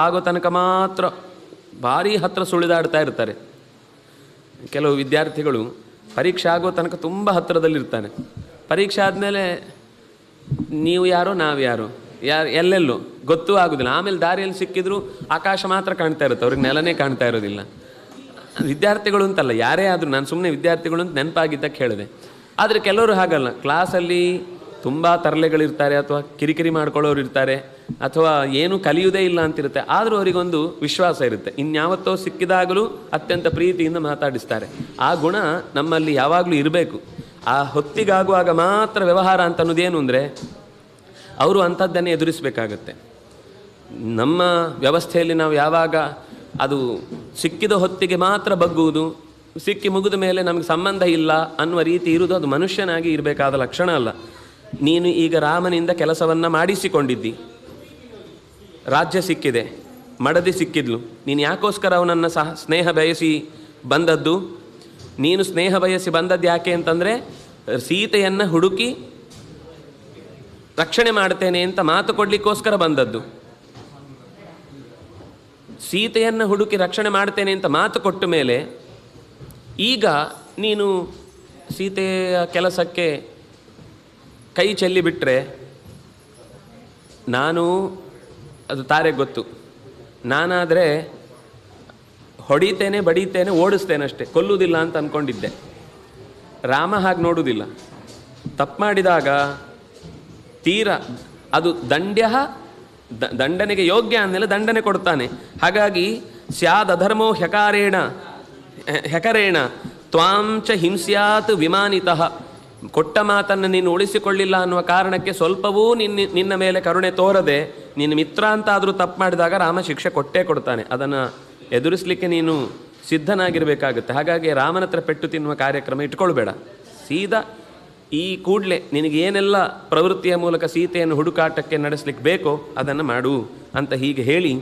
ಆಗೋ ತನಕ ಮಾತ್ರ ಭಾರಿ ಹತ್ತಿರ ಸುಳಿದಾಡ್ತಾ ಇರ್ತಾರೆ. ಕೆಲವು ವಿದ್ಯಾರ್ಥಿಗಳು ಪರೀಕ್ಷೆ ಆಗೋ ತನಕ ತುಂಬ ಹತ್ತಿರದಲ್ಲಿರ್ತಾನೆ. ಪರೀಕ್ಷೆ ಆದಮೇಲೆ ನೀವು ಯಾರೋ ನಾವು ಯಾರೋ ಎಲ್ಲೆಲ್ಲೋ ಗೊತ್ತೂ ಆಗೋದಿಲ್ಲ. ಆಮೇಲೆ ದಾರಿಯಲ್ಲಿ ಸಿಕ್ಕಿದ್ರು ಆಕಾಶ ಮಾತ್ರ ಕಾಣ್ತಾ ಇರುತ್ತೆ, ಅವ್ರಿಗೆ ನೆಲನೇ ಕಾಣ್ತಾ ಇರೋದಿಲ್ಲ. ವಿದ್ಯಾರ್ಥಿಗಳು ಅಂತಲ್ಲ, ಯಾರೇ ಆದರೂ, ನಾನು ಸುಮ್ಮನೆ ವಿದ್ಯಾರ್ಥಿಗಳು ಅಂತ ನೆನಪಾಗಿದ್ದಕ್ಕೆ ಹೇಳಿದೆ. ಆದರೆ ಕೆಲವರು ಹಾಗಲ್ಲ, ಕ್ಲಾಸಲ್ಲಿ ತುಂಬ ತರಲೆಗಳಿರ್ತಾರೆ, ಅಥವಾ ಕಿರಿಕಿರಿ ಮಾಡ್ಕೊಳ್ಳೋರು ಇರ್ತಾರೆ, ಅಥವಾ ಏನು ಕಲಿಯುವುದೇ ಇಲ್ಲ ಅಂತಿರುತ್ತೆ. ಆದರೂ ಅವರಿಗೊಂದು ವಿಶ್ವಾಸ ಇರುತ್ತೆ, ಇನ್ಯಾವತ್ತೋ ಸಿಕ್ಕಿದಾಗಲೂ ಅತ್ಯಂತ ಪ್ರೀತಿಯಿಂದ ಮಾತಾಡಿಸ್ತಾರೆ. ಆ ಗುಣ ನಮ್ಮಲ್ಲಿ ಯಾವಾಗಲೂ ಇರಬೇಕು. ಆ ಹೊತ್ತಿಗಾಗುವಾಗ ಮಾತ್ರ ವ್ಯವಹಾರ ಅಂತ ಅನ್ನೋದೇನು ಅಂದರೆ ಅವರು ಅಂಥದ್ದನ್ನೇ ಎದುರಿಸಬೇಕಾಗತ್ತೆ. ನಮ್ಮ ವ್ಯವಸ್ಥೆಯಲ್ಲಿ ನಾವು ಯಾವಾಗ ಅದು ಸಿಕ್ಕಿದ ಹೊತ್ತಿಗೆ ಮಾತ್ರ ಬಗ್ಗುವುದು, ಸಿಕ್ಕಿ ಮುಗಿದ ಮೇಲೆ ನಮಗೆ ಸಂಬಂಧ ಇಲ್ಲ ಅನ್ನುವ ರೀತಿ ಇರುವುದು, ಅದು ಮನುಷ್ಯನಾಗಿ ಇರಬೇಕಾದ ಲಕ್ಷಣ ಅಲ್ಲ. ನೀನು ಈಗ ರಾಮನಿಂದ ಕೆಲಸವನ್ನು ಮಾಡಿಸಿಕೊಂಡಿದ್ದಿ, ರಾಜ್ಯ ಸಿಕ್ಕಿದೆ, ಮಡದಿ ಸಿಕ್ಕಿದ್ಲು, ನೀನು ಯಾಕೋಸ್ಕರ ಅವನನ್ನು ಸ್ನೇಹ ಬಯಸಿ ಬಂದದ್ದು? ನೀನು ಸ್ನೇಹ ಬಯಸಿ ಬಂದದ್ದು ಯಾಕೆ ಅಂತಂದರೆ ಸೀತೆಯನ್ನು ಹುಡುಕಿ ರಕ್ಷಣೆ ಮಾಡ್ತೇನೆ ಅಂತ ಮಾತು ಕೊಡಲಿಕ್ಕೋಸ್ಕರ ಬಂದದ್ದು. ಸೀತೆಯನ್ನು ಹುಡುಕಿ ರಕ್ಷಣೆ ಮಾಡ್ತೇನೆ ಅಂತ ಮಾತು ಕೊಟ್ಟ ಮೇಲೆ ಈಗ ನೀನು ಸೀತೆಯ ಕೆಲಸಕ್ಕೆ ಕೈ ಚೆಲ್ಲಿ ಬಿಟ್ಟರೆ, ನಾನು ಅದು ತಾರೆಗೆ ಗೊತ್ತು, ನಾನಾದರೆ ಹೊಡಿತೇನೆ, ಬಡಿತೇನೆ, ಓಡಿಸ್ತೇನೆ ಅಷ್ಟೇ, ಕೊಲ್ಲುವುದಿಲ್ಲ ಅಂತ ಅಂದ್ಕೊಂಡಿದ್ದೆ. ರಾಮ ಹಾಗೆ ನೋಡುವುದಿಲ್ಲ. ತಪ್ಪು ಮಾಡಿದಾಗ ತೀರ ಅದು ದಂಡನೆಗೆ ಯೋಗ್ಯ ಅಂದಮೇಲೆ ದಂಡನೆ ಕೊಡ್ತಾನೆ. ಹಾಗಾಗಿ ಸ್ಯಾದಧರ್ಮೋ ಹೆಕರೇಣ ತ್ವಾಂಚ ಹಿಂಸ್ಯಾತ್ ವಿಮಾನಿತಃ, ಕೊಟ್ಟ ಮಾತನ್ನು ನೀನು ಉಳಿಸಿಕೊಳ್ಳಿಲ್ಲ ಅನ್ನುವ ಕಾರಣಕ್ಕೆ ಸ್ವಲ್ಪವೂ ನಿನ್ನ ಮೇಲೆ ಕರುಣೆ ತೋರದೆ ನಿನ್ನ ಮಿತ್ರ ಅಂತಾದರೂ ತಪ್ಪು ಮಾಡಿದಾಗ ರಾಮ ಶಿಕ್ಷೆ ಕೊಟ್ಟೇ ಕೊಡ್ತಾನೆ. ಅದನ್ನು ಎದುರಿಸಲಿಕ್ಕೆ ನೀನು ಸಿದ್ಧನಾಗಿರಬೇಕಾಗುತ್ತೆ. ಹಾಗಾಗಿ ರಾಮನ ಹತ್ರ ಪೆಟ್ಟು ತಿನ್ನುವ ಕಾರ್ಯಕ್ರಮ ಇಟ್ಕೊಳ್ಬೇಡ. ಸೀದಾ ಈ ಕೂಡಲೇ ನಿನಗೇನೆಲ್ಲ ಪ್ರವೃತ್ತಿಯ ಮೂಲಕ ಸೀತೆಯನ್ನು ಹುಡುಕಾಟಕ್ಕೆ ನಡೆಸಲಿಕ್ಕೆ ಬೇಕೋ ಅದನ್ನು ಮಾಡು ಅಂತ ಹೀಗೆ ಹೇಳಿ